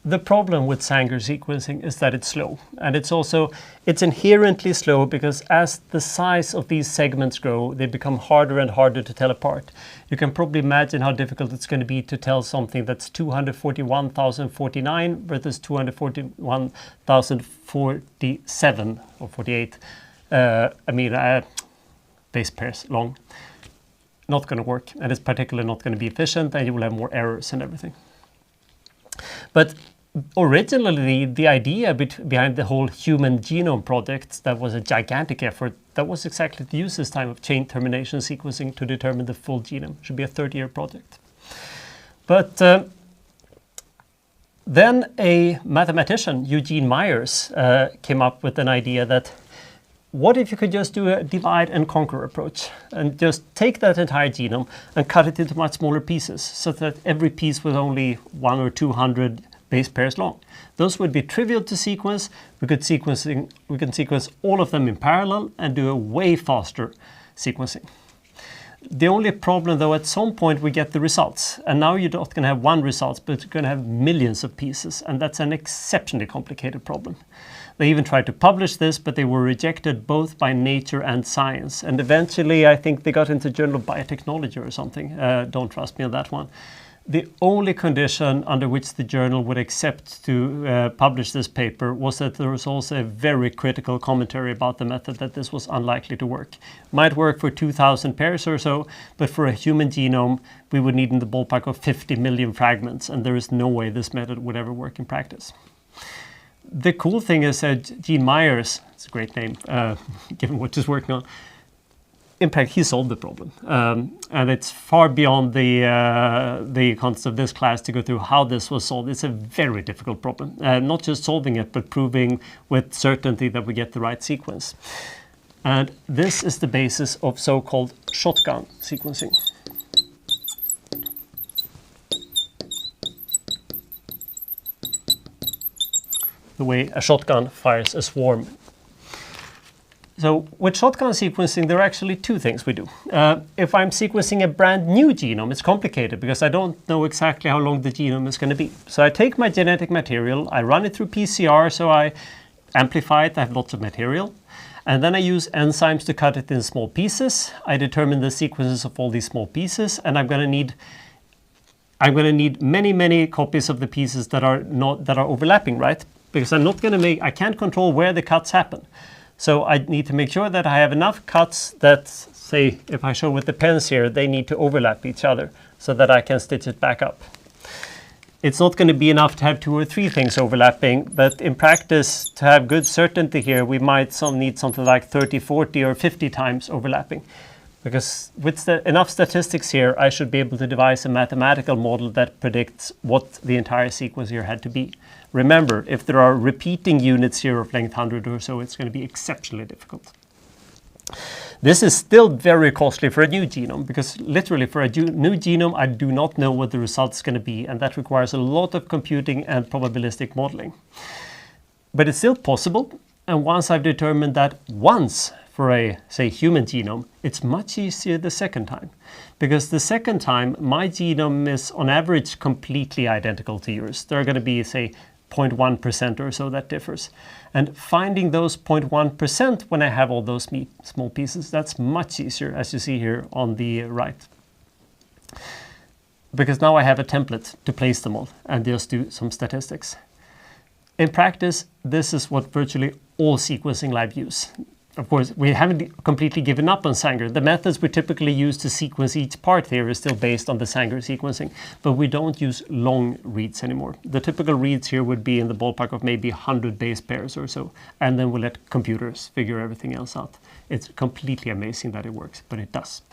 The problem with Sanger sequencing is that it's slow, and it's inherently slow because as the size of these segments grow, they become harder and harder to tell apart. You can probably imagine how difficult it's going to be to tell something that's 241,049 versus 241,047 or 48 base pairs long. Not going to work, and it's particularly not going to be efficient, and you will have more errors and everything. But originally, the idea behind the whole Human Genome Project, that was a gigantic effort, that was exactly to use this type of chain termination sequencing to determine the full genome. It should be a 30-year project. But then a mathematician, Eugene Myers, came up with an idea that what if you could just do a divide and conquer approach and just take that entire genome and cut it into much smaller pieces so that every piece was only 100 or 200 base pairs long. Those would be trivial to sequence. We can sequence all of them in parallel and do a way faster sequencing. The only problem though, at some point we get the results, and now you're not going to have one result, but you're going to have millions of pieces, and that's an exceptionally complicated problem. They even tried to publish this, but they were rejected both by Nature and Science. And eventually, I think they got into Journal of Biotechnology or something. Don't trust me on that one. The only condition under which the journal would accept to publish this paper was that there was also a very critical commentary about the method that this was unlikely to work. Might work for 2,000 pairs or so, but for a human genome, we would need in the ballpark of 50 million fragments, and there is no way this method would ever work in practice. The cool thing is that Gene Myers, it's a great name, given what he's working on, in fact, he solved the problem. And it's far beyond the context of this class to go through how this was solved. It's a very difficult problem, not just solving it, but proving with certainty that we get the right sequence. And this is the basis of so-called shotgun sequencing. The way a shotgun fires a swarm. So with shotgun sequencing, there are actually two things we do. If I'm sequencing a brand new genome, it's complicated because I don't know exactly how long the genome is going to be. So I take my genetic material, I run it through PCR, so I amplify it, I have lots of material. And then I use enzymes to cut it in small pieces. I determine the sequences of all these small pieces, and I'm going to need many, many copies of the pieces that are overlapping, right? Because I can't control where the cuts happen. So I need to make sure that I have enough cuts that, say, if I show with the pens here, they need to overlap each other so that I can stitch it back up. It's not going to be enough to have 2 or 3 things overlapping, but in practice, to have good certainty here, we might need something like 30, 40, or 50 times overlapping. Because with enough statistics here, I should be able to devise a mathematical model that predicts what the entire sequence here had to be. Remember, if there are repeating units here of length 100 or so, it's going to be exceptionally difficult. This is still very costly for a new genome, because literally for a new genome, I do not know what the result is going to be, and that requires a lot of computing and probabilistic modeling. But it's still possible, and once I've determined that once for a, say, human genome, it's much easier the second time. Because the second time, my genome is on average completely identical to yours. There are going to be, say, 0.1% or so that differs. And finding those 0.1% when I have all those small pieces, that's much easier, as you see here on the right. Because now I have a template to place them all and just do some statistics. In practice, this is what virtually all sequencing labs use. Of course, we haven't completely given up on Sanger. The methods we typically use to sequence each part here is still based on the Sanger sequencing, but we don't use long reads anymore. The typical reads here would be in the ballpark of maybe 100 base pairs or so, and then we let computers figure everything else out. It's completely amazing that it works, but it does.